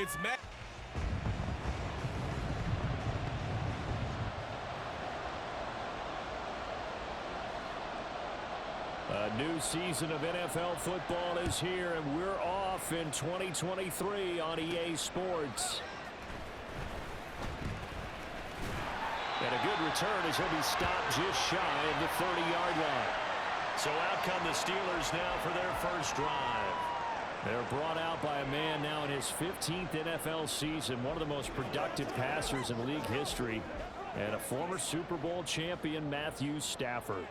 It's Matt. A new season of NFL football is here, and we're off in 2023 on EA Sports. And a good return as he'll be stopped just shy of the 30-yard line. So out come the Steelers now for their first drive. They're brought out by a man now in his 15th NFL season, one of the most productive passers in league history, and a former Super Bowl champion, Matthew Stafford.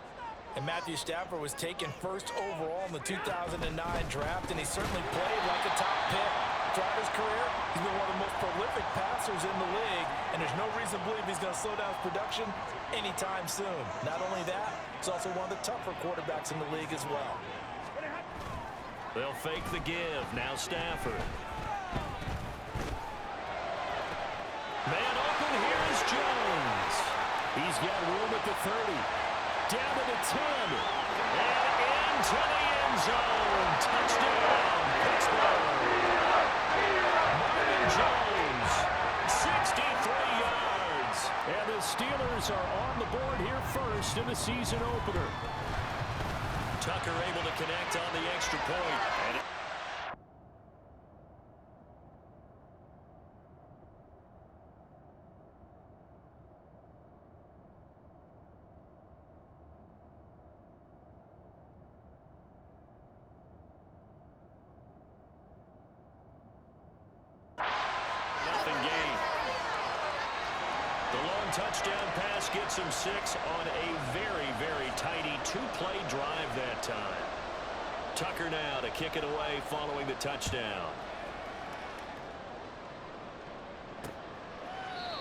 And Matthew Stafford was taken first overall in the 2009 draft, and he certainly played like a top pick. Throughout his career, he's been one of the most prolific passers in the league, and there's no reason to believe he's going to slow down his production anytime soon. Not only that, he's also one of the tougher quarterbacks in the league as well. They'll fake the give. Now Stafford. Man open. Here is Jones. He's got room at the 30. Down to the 10. And into the end zone. Touchdown, Pittsburgh. Marvin Jones, 63 yards. And the Steelers are on the board here first in the season opener. Tucker able to connect on the extra point. And touchdown pass gets him 6 on a very, very tidy two-play drive that time. Tucker now to kick it away following the touchdown.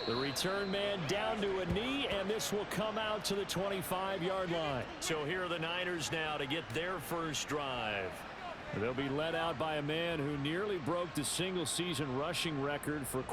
The return man down to a knee, and this will come out to the 25-yard line. So here are the Niners now to get their first drive. They'll be led out by a man who nearly broke the single-season rushing record for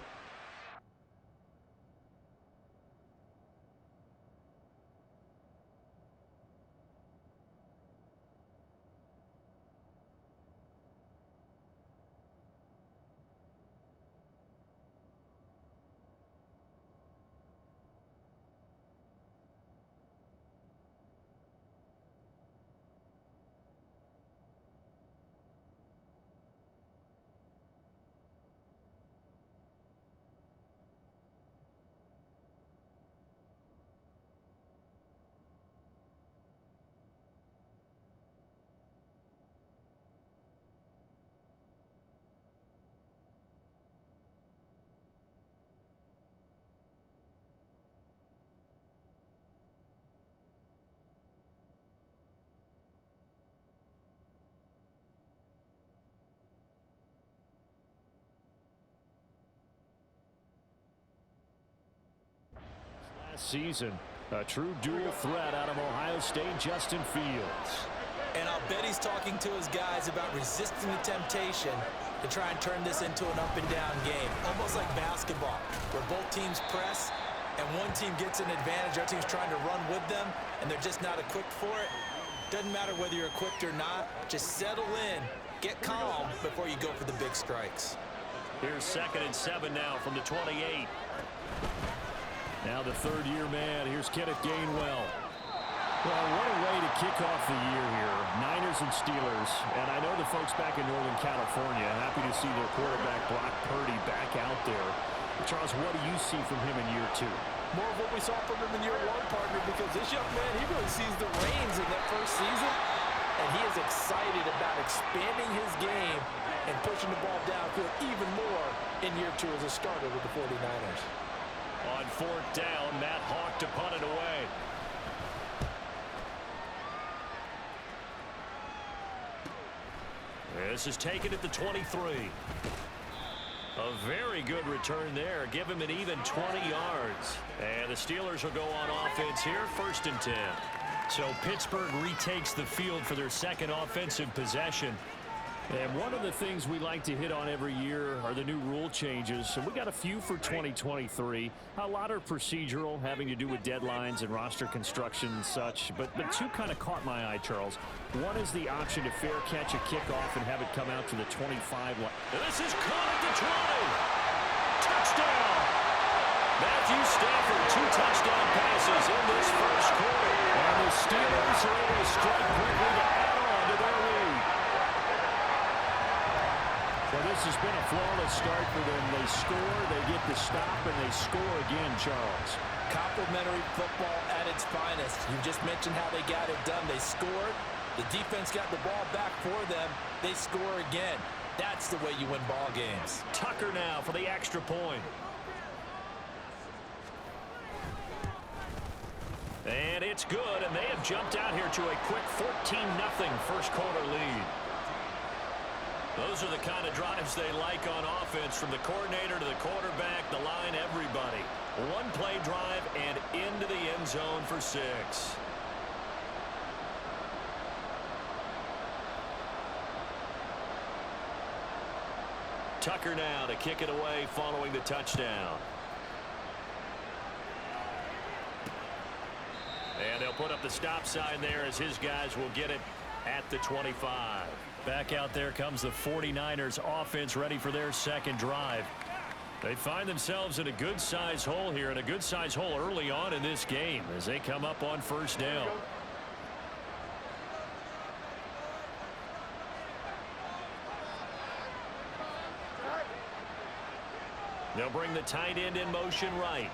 season. A true dual threat out of Ohio State, Justin Fields. And I'll bet he's talking to his guys about resisting the temptation to try and turn this into an up-and-down game. Almost like basketball, where both teams press, and one team gets an advantage, our team's trying to run with them, and they're just not equipped for it. Doesn't matter whether you're equipped or not. Just settle in, get calm before you go for the big strikes. Here's 2nd and 7 now from the 28. Now the third-year man. Here's Kenneth Gainwell. Well, what a way to kick off the year here. Niners and Steelers. And I know the folks back in Northern California happy to see their quarterback Brock Purdy back out there. Charles, what do you see from him in year 2? More of what we saw from him in year 1, partner, because this young man, he really sees the reins in that first season. And he is excited about expanding his game and pushing the ball downfield even more in year 2 as a starter with the 49ers. On 4th down, Matt Hawk to punt it away. This is taken at the 23. A very good return there. Give him an even 20 yards. And the Steelers will go on offense here, 1st and 10. So Pittsburgh retakes the field for their second offensive possession. And one of the things we like to hit on every year are the new rule changes. And we got a few for 2023. A lot are procedural, having to do with deadlines and roster construction and such. But two kind of caught my eye, Charles. One is the option to fair catch a kickoff and have it come out to the 25 line. This is caught at the 20. chances in this first quarter. And the Steelers are able to strike quickly to add on to their lead. Well, this has been a flawless start for them. They score, they get the stop, and they score again, Charles. Complimentary football at its finest. You just mentioned how they got it done. They scored. The defense got the ball back for them. They score again. That's the way you win ball games. Tucker now for the extra point. And it's good, and they have jumped out here to a quick 14-0 first quarter lead. Those are the kind of drives they like on offense, from the coordinator to the quarterback, the line, everybody. One play drive and into the end zone for 6. Tucker now to kick it away following the touchdown. And they'll put up the stop sign there as his guys will get it at the 25. Back out there comes the 49ers offense, ready for their second drive. They find themselves in a good-sized hole here, and a good-sized hole early on in this game as they come up on first down. They'll bring the tight end in motion right.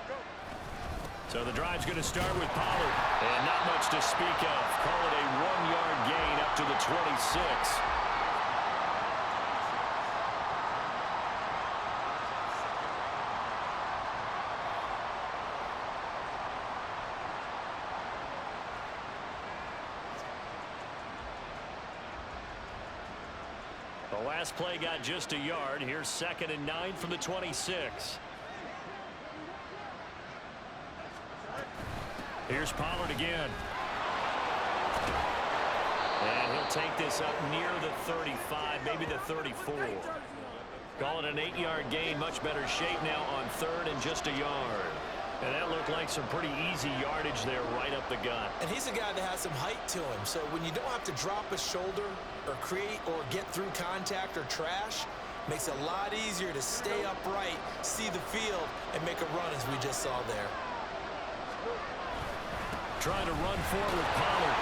So the drive's going to start with Pollard. And not much to speak of. Call it a 1-yard gain up to the 26. The last play got just a yard. Here's 2nd and 9 from the 26. Here's Pollard again. And he'll take this up near the 35, maybe the 34. Call it an 8-yard gain. Much better shape now on 3rd and just a yard. And that looked like some pretty easy yardage there right up the gut. And he's a guy that has some height to him. So when you don't have to drop a shoulder or create or get through contact or trash, makes it a lot easier to stay upright, see the field, and make a run as we just saw there. Trying to run forward with Pollard.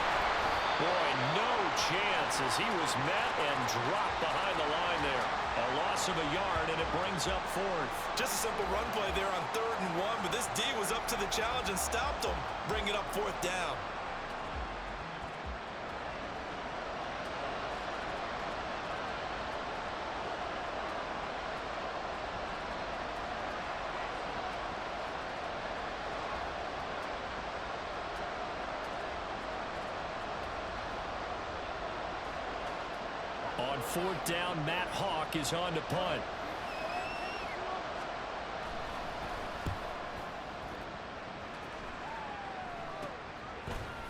Boy, no chance as he was met and dropped behind the line there. A loss of a yard, and it brings up 4th. Just a simple run play there on 3rd and 1, but this D was up to the challenge and stopped him, bringing up 4th down. On 4th down, Matt Hawk is on to punt.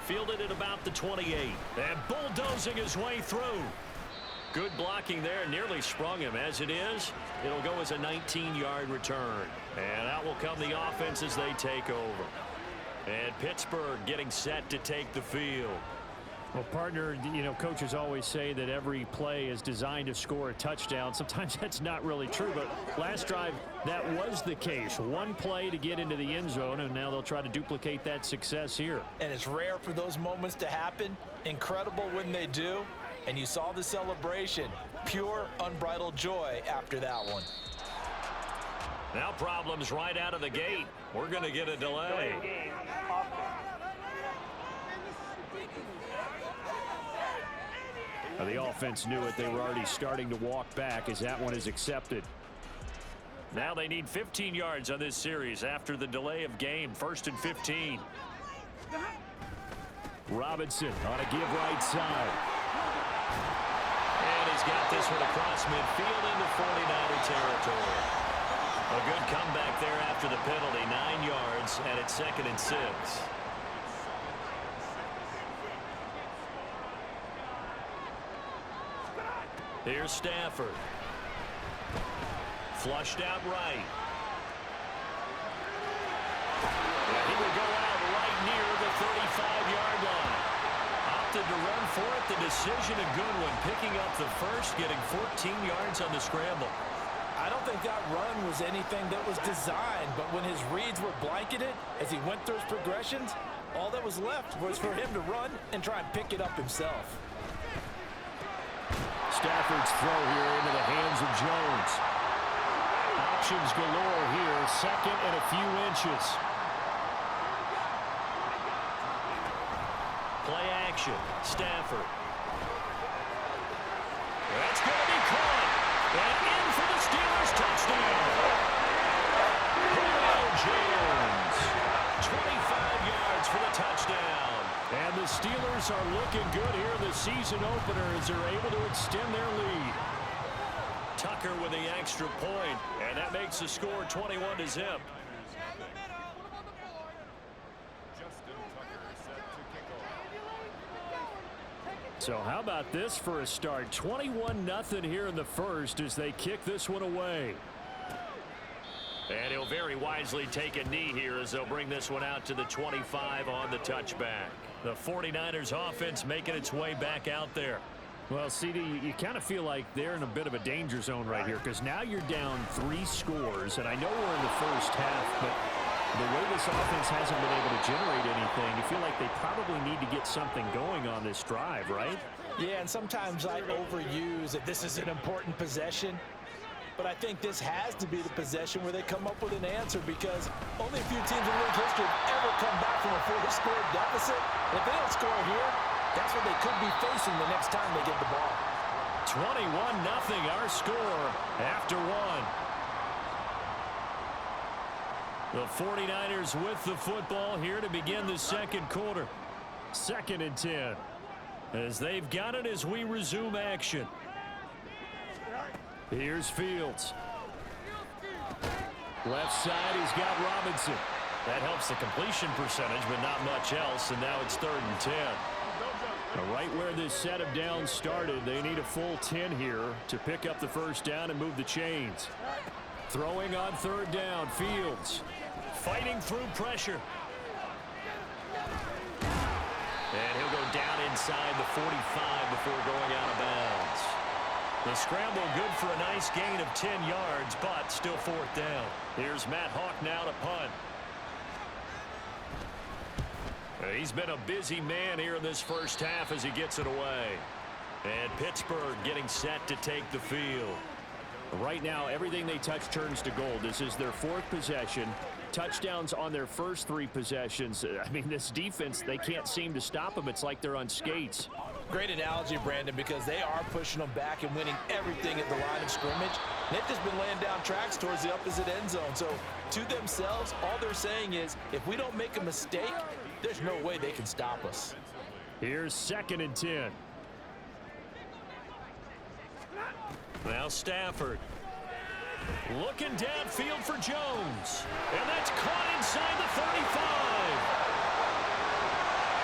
Fielded at about the 28. And bulldozing his way through. Good blocking there. Nearly sprung him. As it is, it'll go as a 19-yard return. And out will come the offense as they take over. And Pittsburgh getting set to take the field. Well, partner, you know, coaches always say that every play is designed to score a touchdown. Sometimes that's not really true, but last drive, that was the case. One play to get into the end zone, and now they'll try to duplicate that success here. And it's rare for those moments to happen. Incredible when they do. And you saw the celebration. Pure, unbridled joy after that one. Now problems right out of the gate. We're going to get a delay. The offense knew it. They were already starting to walk back as that one is accepted. Now they need 15 yards on this series after the delay of game. 1st and 15. Robinson on a give right side. And he's got this one across midfield into 49er territory. A good comeback there after the penalty. 9 yards, and it's 2nd and 6. Here's Stafford. Flushed out right. He will go out right near the 35-yard line. Opted to run for it. The decision a good one. Picking up the first, getting 14 yards on the scramble. I I don't think that run was anything that was designed, but when his reads were blanketed as he went through his progressions, all that was left was for him to run and try and pick it up himself. Stafford's throw here into the hands of Jones. Options galore here, second and a few inches. Play action, Stafford. That's going to be caught. And in for the Steelers touchdown. Julio Jones, 25 yards for the touchdown. And the Steelers are looking good here in the season opener as they're able to extend their lead. Tucker with the extra point, and that makes the score 21-0. So how about this for a start? 21-0 here in the first as they kick this one away. And he'll very wisely take a knee here as they'll bring this one out to the 25 on the touchback. The 49ers offense making its way back out there. Well, CD, you kind of feel like they're in a bit of a danger zone right here because now you're down 3 scores, and I know we're in the first half, but the way this offense hasn't been able to generate anything, you feel like they probably need to get something going on this drive, right? Yeah, and sometimes I overuse that this is an important possession, but I think this has to be the possession where they come up with an answer because only a few teams in league history have ever come back from a 4-score deficit. And if they don't score here, that's what they could be facing the next time they get the ball. 21-0 our score after 1. The 49ers with the football here to begin the second quarter. 2nd and 10. As they've got it as we resume action. Here's Fields. Left side, he's got Robinson. That helps the completion percentage, but not much else, and now it's 3rd and 10. Right where this set of downs started, they need a full 10 here to pick up the first down and move the chains. Throwing on 3rd down, Fields. Fighting through pressure. And he'll go down inside the 45 before going out of bounds. The scramble good for a nice gain of 10 yards, but still 4th down. Here's Matt Hawk now to punt. He's been a busy man here in this first half as he gets it away. And Pittsburgh getting set to take the field. Right now, everything they touch turns to gold. This is their 4th possession. Touchdowns on their first 3 possessions. I mean, this defense, they can't seem to stop them. It's like they're on skates. Great analogy, Brandon, because they are pushing them back and winning everything at the line of scrimmage. They've just been laying down tracks towards the opposite end zone. So, to themselves, all they're saying is, if we don't make a mistake, there's no way they can stop us. Here's 2nd and 10. Now Stafford. Looking downfield for Jones. And that's caught inside the 35.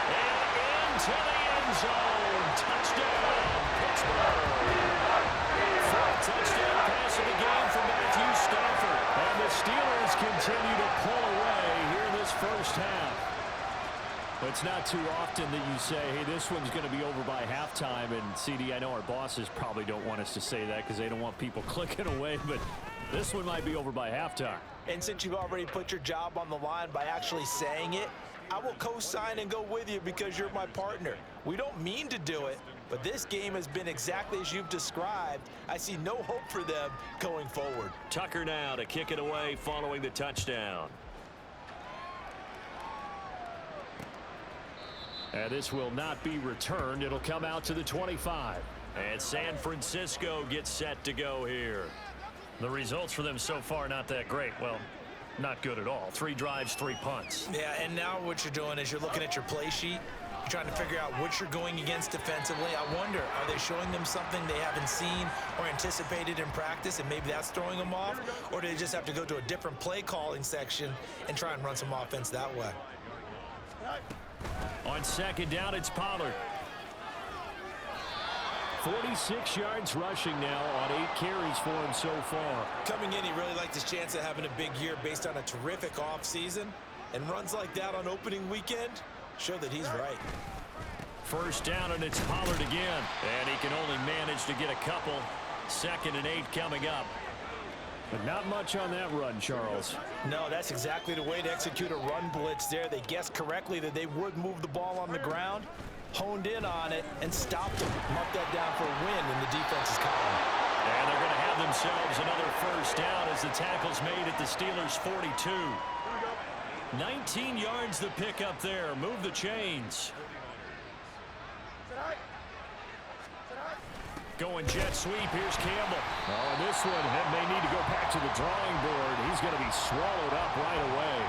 And into the end zone. Touchdown, Pittsburgh. 4th touchdown pass of the game for Matthew Stafford. And the Steelers continue to pull away here in this first half. It's not too often that you say, hey, this one's going to be over by halftime. And, CD, I know our bosses probably don't want us to say that because they don't want people clicking away. But this one might be over by halftime. And since you've already put your job on the line by actually saying it, I will co-sign and go with you because you're my partner. We don't mean to do it, but this game has been exactly as you've described. I see no hope for them going forward. Tucker now to kick it away following the touchdown. And this will not be returned. It'll come out to the 25. And San Francisco gets set to go here. The results for them so far not that great. Well, not good at all. 3 drives, 3 punts. Yeah, and now what you're doing is you're looking at your play sheet. You're trying to figure out what you're going against defensively. I wonder, are they showing them something they haven't seen or anticipated in practice, and maybe that's throwing them off? Or do they just have to go to a different play calling section and try and run some offense that way? On 2nd down, it's Pollard. 46 yards rushing now on 8 carries for him so far. Coming in, he really liked his chance of having a big year based on a terrific offseason. And runs like that on opening weekend show that he's right. 1st down, and it's Pollard again. And he can only manage to get a couple. 2nd and 8 coming up. But not much on that run, Charles. No, that's exactly the way to execute a run blitz there. They guessed correctly that they would move the ball on the ground, honed in on it, and stopped them. Mark that down for a win in the defense's column. And they're going to have themselves another first down as the tackle's made at the Steelers' 42. 19 yards the pick up there. Move the chains. Going jet sweep. Here's Campbell. Oh, and this one may need to go back to the drawing board. He's going to be swallowed up right away.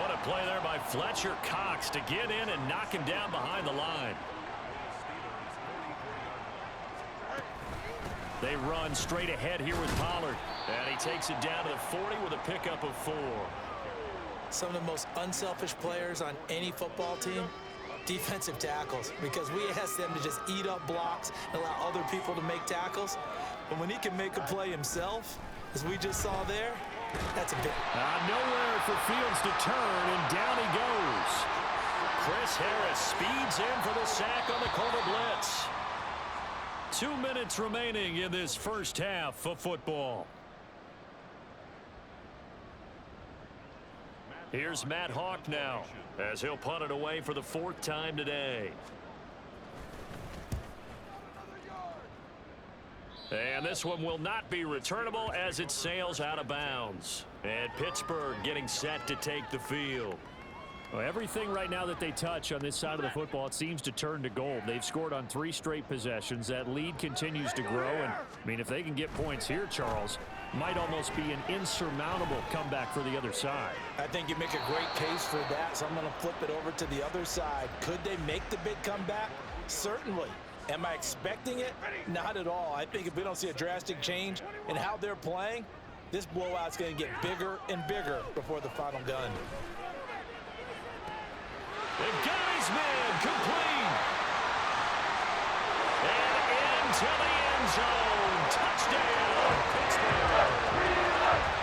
What a play there by Fletcher Cox to get in and knock him down behind the line. They run straight ahead here with Pollard. And he takes it down to the 40 with a pickup of 4. Some of the most unselfish players on any football team, defensive tackles, because we ask them to just eat up blocks and allow other people to make tackles. But when he can make a play himself, as we just saw there, that's a big. Nowhere for Fields to turn, and down he goes. Chris Harris speeds in for the sack on the corner blitz. 2 minutes remaining in this first half of football. Here's Matt Hawk now, as he'll punt it away for the 4th time today. And this one will not be returnable as it sails out of bounds. And Pittsburgh getting set to take the field. Well, everything right now that they touch on this side of the football, it seems to turn to gold. They've scored on 3 straight possessions. That lead continues to grow. And, I mean, if they can get points here, Charles, might almost be an insurmountable comeback for the other side. I think you make a great case for that, so I'm going to flip it over to the other side. Could they make the big comeback? Certainly. Am I expecting it? Not at all. I think if we don't see a drastic change in how they're playing, this blowout's going to get bigger and bigger before the final gun. They've got his man complete. And into the end zone. Touchdown, Pittsburgh.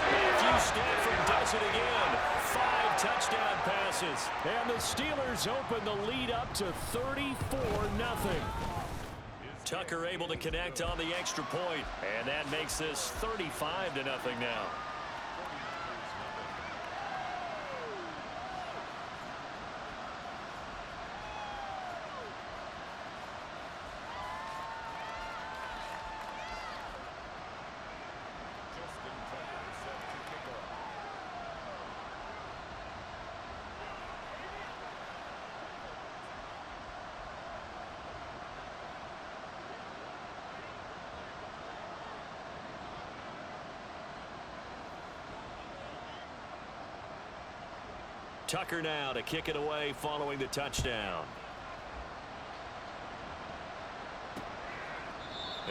Matthew Stafford does it again. 5 touchdown passes. And the Steelers open the lead up to 34-0. Tucker able to connect on the extra point. And that makes this 35-0 now. Tucker now to kick it away following the touchdown.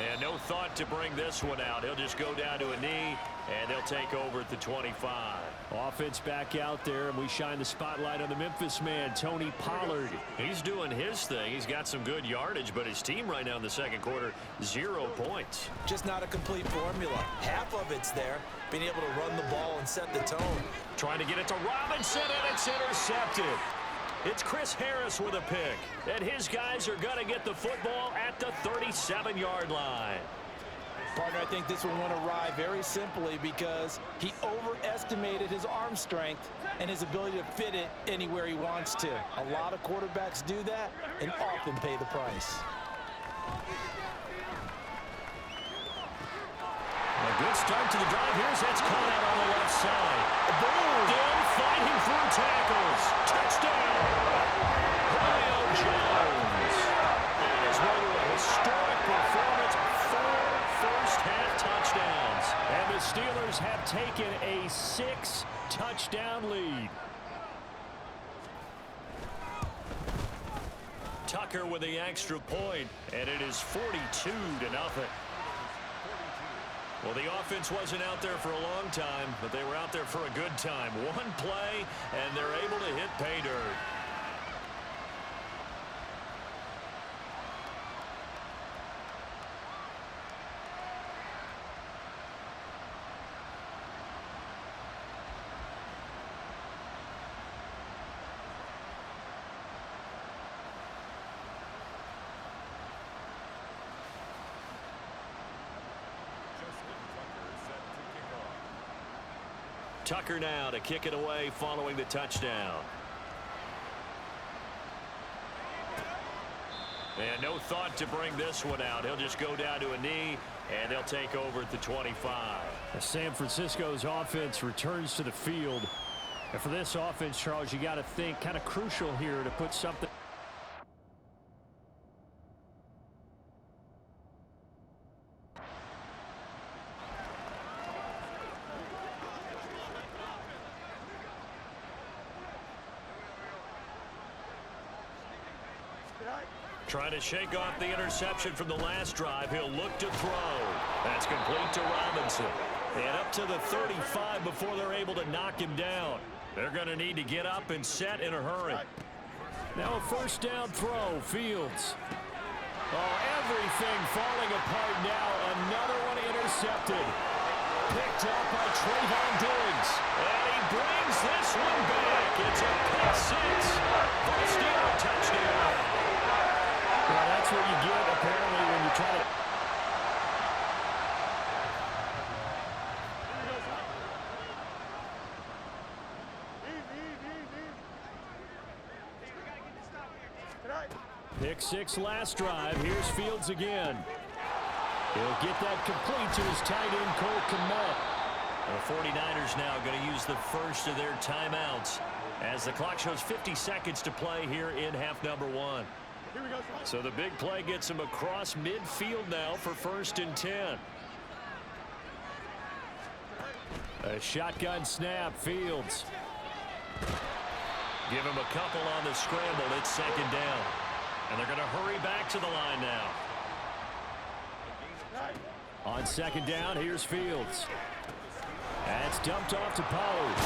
And no thought to bring this one out. He'll just go down to a knee, and they'll take over at the 25. Offense back out there, and we shine the spotlight on the Memphis man, Tony Pollard. He's doing his thing. He's got some good yardage, but his team right now in the second quarter, 0 points. Just not a complete formula. Half of it's there, being able to run the ball and set the tone. Trying to get it to Robinson, and it's intercepted. It's Chris Harris with a pick, and his guys are going to get the football at the 37-yard line. Partner, I think this one went awry very simply because he overestimated his arm strength and his ability to fit it anywhere he wants to. A lot of quarterbacks do that and often pay the price. A good start to the drive. Here's that's caught out on the left side. Boom! Still fighting through tackles. Touchdown! Julio Jones. That is one of a historic performance. 4 first-half touchdowns. And the Steelers have taken a 6-touchdown lead. Tucker with the extra point, and it is 42-0. Well, the offense wasn't out there for a long time, but they were out there for a good time. One play, and they're able to hit pay dirt. Tucker now to kick it away following the touchdown. And no thought to bring this one out. He'll just go down to a knee, and they'll take over at the 25. San Francisco's offense returns to the field. And for this offense, Charles, you got to think kind of crucial here to put something. Trying to shake off the interception from the last drive. He'll look to throw. That's complete to Robinson. And up to the 35 before they're able to knock him down. They're going to need to get up and set in a hurry. Now a first down throw. Fields. Oh, everything falling apart now. Another one intercepted. Picked up by Trayvon Diggs. And he brings this one back. It's a pick six. For a Steeler touchdown. Well, that's what you get, apparently, when you try to... Pick six last drive. Here's Fields again. He'll get that complete to his tight end, Cole Kmet. The 49ers now going to use the first of their timeouts as the clock shows 50 seconds to play here in half number one. So the big play gets him across midfield now for 1st and 10. A shotgun snap. Fields. Give him a couple on the scramble. It's 2nd down. And they're going to hurry back to the line now. On 2nd down, here's Fields. That's dumped off to Pollard.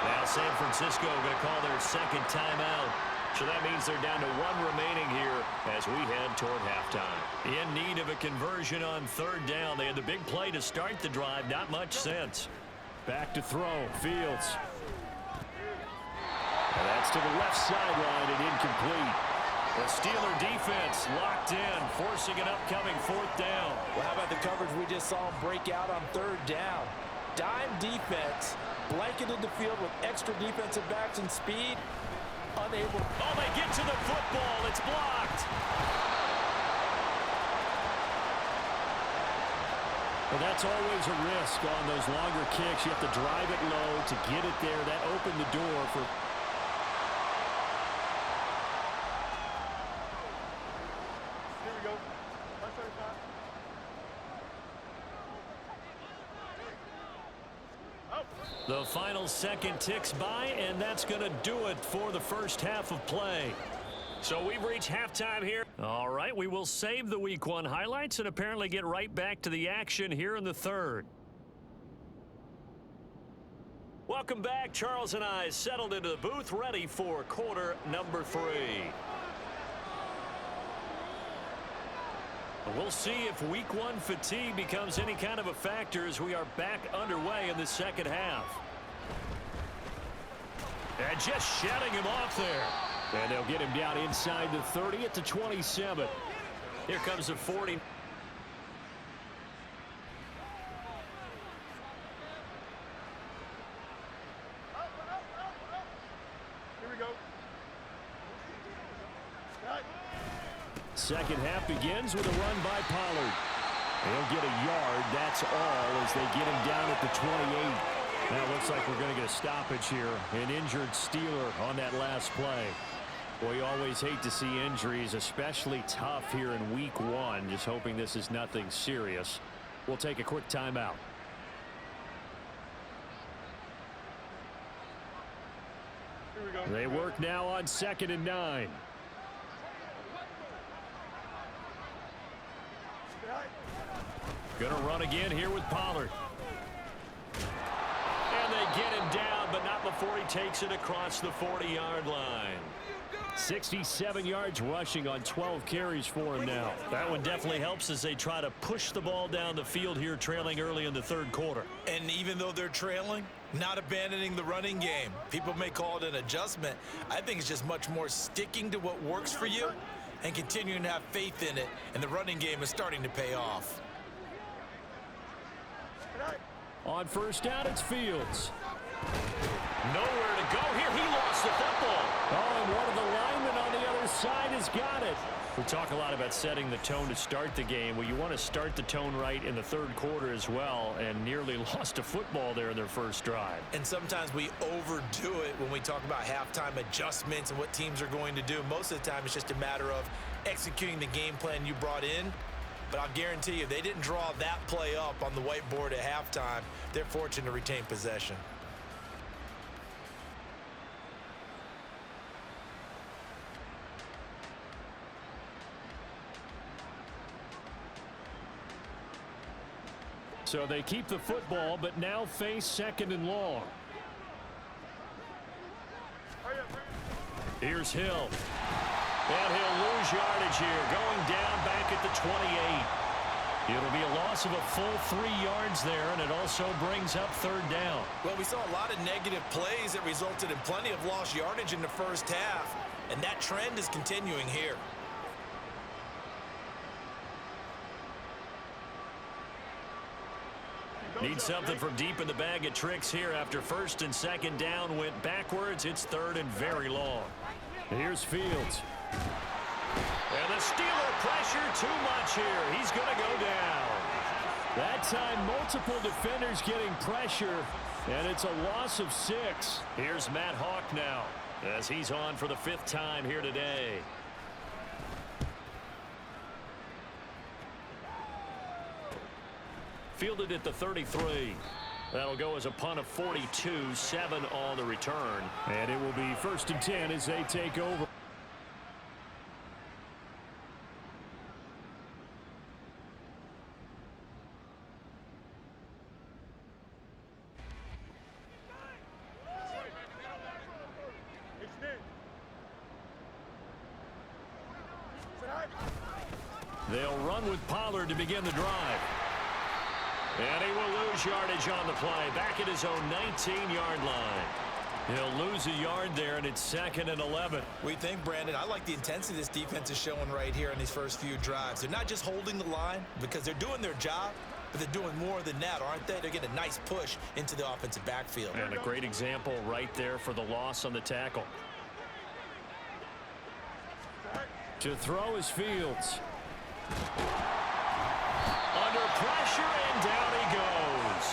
Now San Francisco going to call their 2nd timeout. So that means they're down to 1 remaining here as we head toward halftime. In need of a conversion on 3rd down. They had the big play to start the drive. Not much sense. Back to throw. Fields. And that's to the left sideline and incomplete. The Steeler defense locked in, forcing an upcoming 4th down. Well, how about the coverage we just saw break out on 3rd down? Dime defense, blanketed the field with extra defensive backs and speed. Unable. Oh, they get to the football. It's blocked. Well, that's always a risk on those longer kicks. You have to drive it low to get it there. That opened the door for... Here we go. The final second ticks by, and that's going to do it for the first half of play. So we've reached halftime here. All right, we will save the Week 1 highlights and apparently get right back to the action here in the 3rd. Welcome back. Charles and I settled into the booth, ready for quarter number 3. We'll see if Week 1 fatigue becomes any kind of a factor as we are back underway in the 2nd half. And just shutting him off there. And they'll get him down inside the 30 at the 27. Here comes the 40. Here we go. Second half begins with a run by Pollard. He'll get a yard. That's all as they get him down at the 28. Now it looks like we're going to get a stoppage here. An injured Steeler on that last play. Boy, you always hate to see injuries, especially tough here in Week 1. Just hoping this is nothing serious. We'll take a quick timeout. Here we go. They work now on 2nd and 9. Going to run again here with Pollard. And they get him down, but not before he takes it across the 40-yard line. 67 yards rushing on 12 carries for him now. That one definitely helps as they try to push the ball down the field here, trailing early in the 3rd quarter. And even though they're trailing, not abandoning the running game. People may call it an adjustment. I think it's just much more sticking to what works for you and continuing to have faith in it. And the running game is starting to pay off. On first down, it's Fields. Nowhere to go here. He lost the football. Oh, and one of the linemen on the other side has got it. We talk a lot about setting the tone to start the game. Well, you want to start the tone right in the third quarter as well, and nearly lost a football there in their first drive. And sometimes we overdo it when we talk about halftime adjustments and what teams are going to do. Most of the time, it's just a matter of executing the game plan you brought in. But I'll guarantee you, if they didn't draw that play up on the whiteboard at halftime, they're fortunate to retain possession. So they keep the football, but now face second and long. Here's Hill. And he'll lose yardage here, going down back at the 28. It'll be a loss of a full 3 yards there, and it also brings up third down. Well, we saw a lot of negative plays that resulted in plenty of lost yardage in the first half, and that trend is continuing here. Need something from deep in the bag of tricks here after first and second down went backwards. It's third and very long. Here's Fields. And the Steeler pressure too much here. He's going to go down. That time, multiple defenders getting pressure, and it's a loss of 6. Here's Matt Hawk now as he's on for the 5th time here today. Fielded at the 33. That'll go as a punt of 42, 7 on the return. And it will be 1st and 10 as they take over. They'll run with Pollard to begin the drive. And he will lose yardage on the play, back at his own 19-yard line. He'll lose a yard there, and it's 2nd and 11. We think, Brandon, I like the intensity this defense is showing right here in these first few drives. They're not just holding the line because they're doing their job, but they're doing more than that, aren't they? They're getting a nice push into the offensive backfield. And a great example right there for the loss on the tackle. To throw is Fields. Under pressure, and down he goes.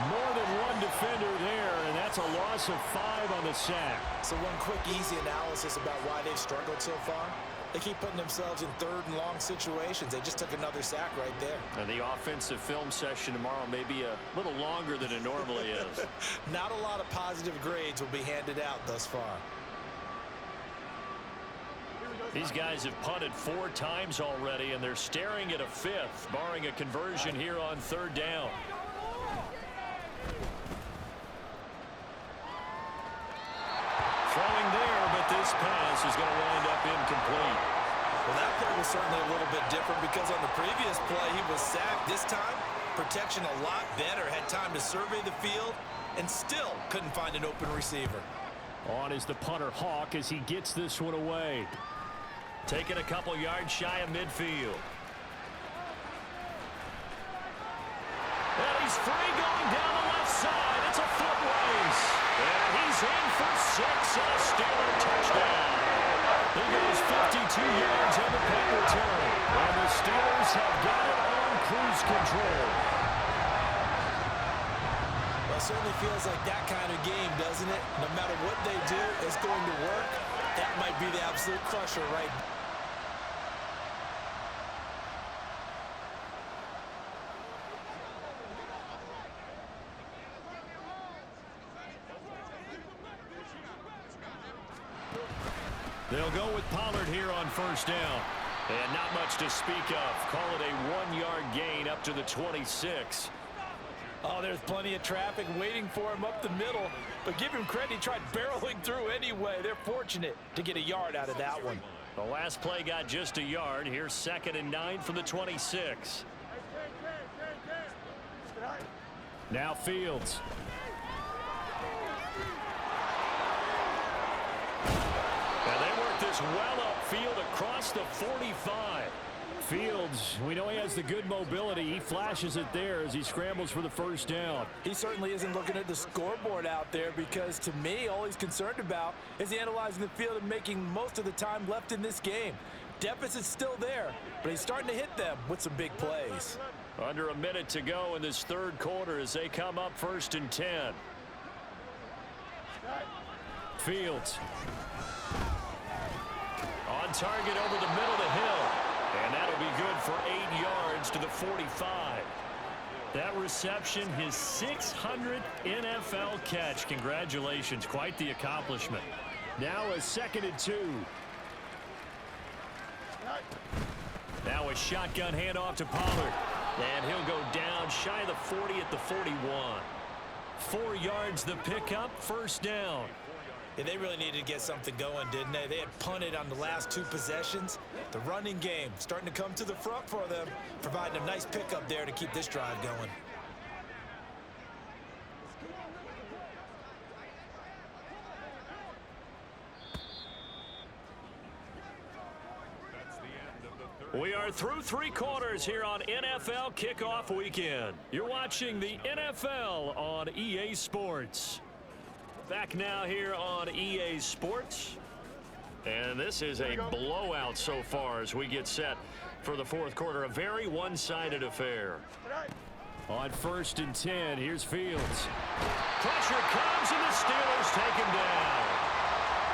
More than one defender there, and that's a loss of 5 on the sack. So one quick, easy analysis about why they've struggled so far. They keep putting themselves in third and long situations. They just took another sack right there. And the offensive film session tomorrow may be a little longer than it normally is. Not a lot of positive grades will be handed out thus far. These guys have punted 4 times already, and they're staring at a 5th, barring a conversion here on third down. Throwing there, but this pass is going to wind up incomplete. Well, that play was certainly a little bit different because on the previous play, he was sacked. This time, protection a lot better. Had time to survey the field and still couldn't find an open receiver. On is the punter Hawk as he gets this one away. Taking a couple yards shy of midfield. And he's free going down the left side. It's a foot race. And he's in for 6 and a Steeler touchdown. He goes 52 yards on the punt return. And the Steelers have got it on cruise control. Well, it certainly feels like that kind of game, doesn't it? No matter what they do, it's going to work. That might be the absolute crusher right now. They'll go with Pollard here on first down. And not much to speak of. Call it a 1-yard gain up to the 26. Oh, there's plenty of traffic waiting for him up the middle. But give him credit, he tried barreling through anyway. They're fortunate to get a yard out of that one. The last play got just a yard. Here's 2nd and 9 from the 26. Now Fields. And they work this well upfield across the 45. Fields, we know he has the good mobility. He flashes it there as he scrambles for the first down. He certainly isn't looking at the scoreboard out there because, to me, all he's concerned about is analyzing the field and making most of the time left in this game. Deficit's still there, but he's starting to hit them with some big plays. Under a minute to go in this third quarter as they come up 1st and 10. Fields. On target over the middle to Hill. And that'll be good for 8 yards to the 45. That reception, his 600th NFL catch. Congratulations. Quite the accomplishment. Now a 2nd and 2. Now a shotgun handoff to Pollard. And he'll go down shy of the 40 at the 41. 4 yards the pickup, first down. And they really needed to get something going, didn't they? They had punted on the last 2 possessions. The running game starting to come to the front for them, providing a nice pickup there to keep this drive going. We are through 3 quarters here on NFL Kickoff Weekend. You're watching the NFL on EA Sports. Back now here on EA Sports. And this is a blowout so far as we get set for the 4th quarter. A very one-sided affair. On 1st and 10, here's Fields. Pressure comes and the Steelers take him down.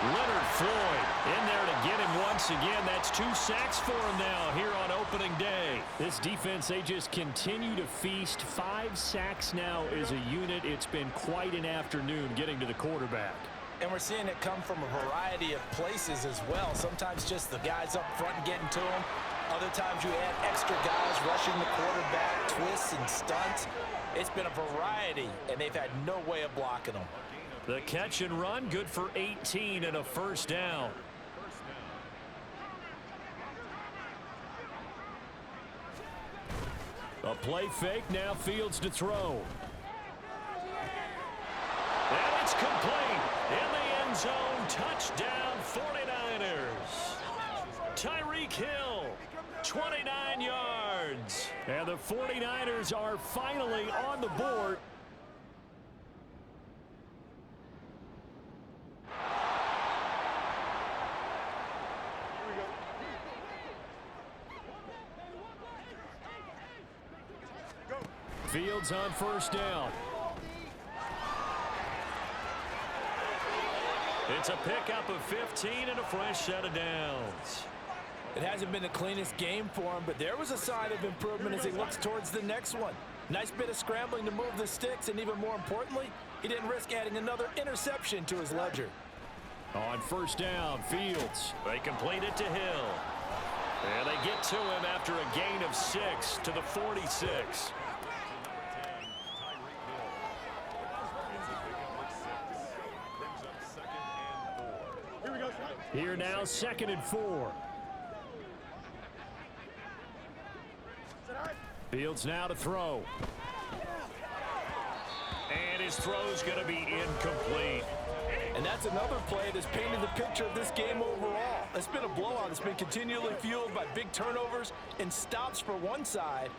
Leonard Floyd in there to get him once again. That's 2 sacks for him now here on opening day. This defense, they just continue to feast. 5 sacks now as a unit. It's been quite an afternoon getting to the quarterback. And we're seeing it come from a variety of places as well. Sometimes just the guys up front getting to him. Other times you add extra guys rushing the quarterback, twists and stunts. It's been a variety, and they've had no way of blocking them. The catch and run, good for 18 and a first down. A play fake, now Fields to throw. And it's complete. In the end zone, touchdown 49ers. Tyreek Hill, 29 yards. And the 49ers are finally on the board. Fields on first down. It's a pickup of 15 and a fresh set of downs. It hasn't been the cleanest game for him, but there was a sign of improvement as he looks towards the next one. Nice bit of scrambling to move the sticks, and even more importantly, he didn't risk adding another interception to his ledger. On first down, Fields. They complete it to Hill. And they get to him after a gain of 6 to the 46. Here now, 2nd and 4. Fields now to throw. And his throw's going to be incomplete. And that's another play that's painted the picture of this game overall. It's been a blowout. It's been continually fueled by big turnovers and stops for one side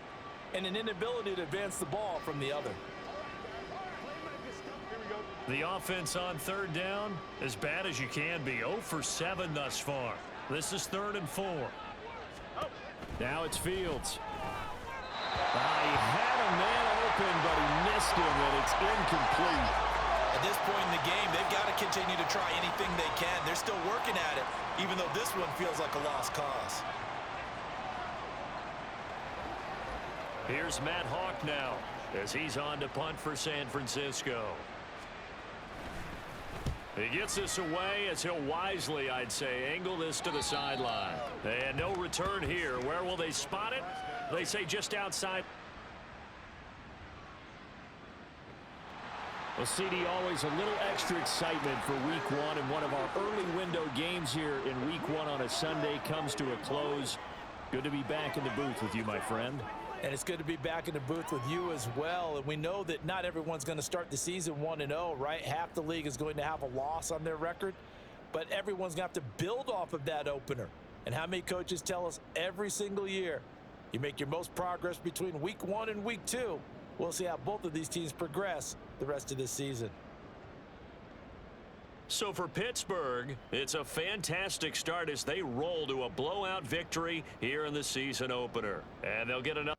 and an inability to advance the ball from the other. The offense on 3rd down, as bad as you can be. 0 for 7 thus far. This is 3rd and 4. Now it's Fields. He had a man open, but he missed him, and it's incomplete. At this point in the game, they've got to continue to try anything they can. They're still working at it, even though this one feels like a lost cause. Here's Matt Hawk now, as he's on to punt for San Francisco. He gets this away as he'll wisely, I'd say, angle this to the sideline. And no return here. Where will they spot it? They say just outside. Well, CD, always a little extra excitement for week 1, and one of our early window games here in week 1 on a Sunday comes to a close. Good to be back in the booth with you, my friend. And it's good to be back in the booth with you as well. And we know that not everyone's going to start the season 1-0, right? Half the league is going to have a loss on their record. But everyone's going to have to build off of that opener. And how many coaches tell us every single year, you make your most progress between week 1 and week 2. We'll see how both of these teams progress the rest of this season. So for Pittsburgh, it's a fantastic start as they roll to a blowout victory here in the season opener. And they'll get another